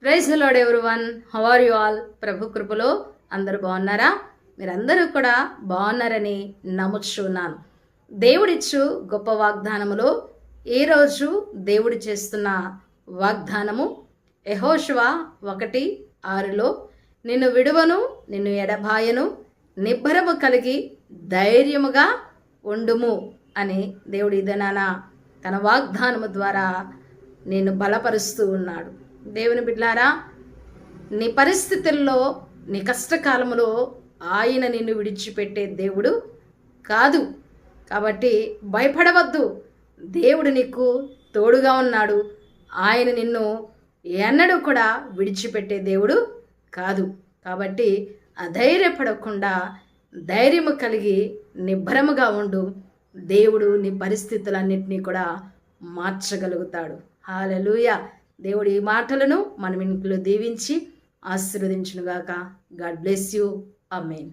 Praise the lord everyone. How are you all? ప్రభు కృపలో అందరూ బాగున్నారా? మీరందరూ కూడా బాగున్నారని నమ్ముచున్నాను. దేవుడిచ్చు గొప్ప వాగ్దానములో ఈ రోజు దేవుడు చేస్తున్న వాగ్దానము యెహోషువ 1:6 నిన్ను విడువను, నిన్ను ఎడబాయను, నిబ్బరము కలిగి ధైర్యముగా ఉండుము అని దేవుడు ఇదనాన తన వాగ్దానము ద్వారా నేను బలపరుస్తూ ఉన్నాడు. దేవుని బిడ్డలారా, నీ పరిస్థితుల్లో, నీ కష్టకాలంలో ఆయన నిన్ను విడిచిపెట్టే దేవుడు కాదు. కాబట్టి భయపడవద్దు. దేవుడు నీకు తోడుగా ఉన్నాడు. ఆయన నిన్ను ఎన్నడూ కూడా విడిచిపెట్టే దేవుడు కాదు. కాబట్టి అధైర్యపడకుండా ధైర్యము కలిగి నిబ్బరముగా ఉండు. దేవుడు నీ పరిస్థితులన్నింటినీ కూడా మార్చగలుగుతాడు. హల్లెలూయా. దేవుడు ఈ మాటలను మన ఇంట్లో దీవించి ఆశీర్వదించునుగాక. God bless you. ఆమేన్.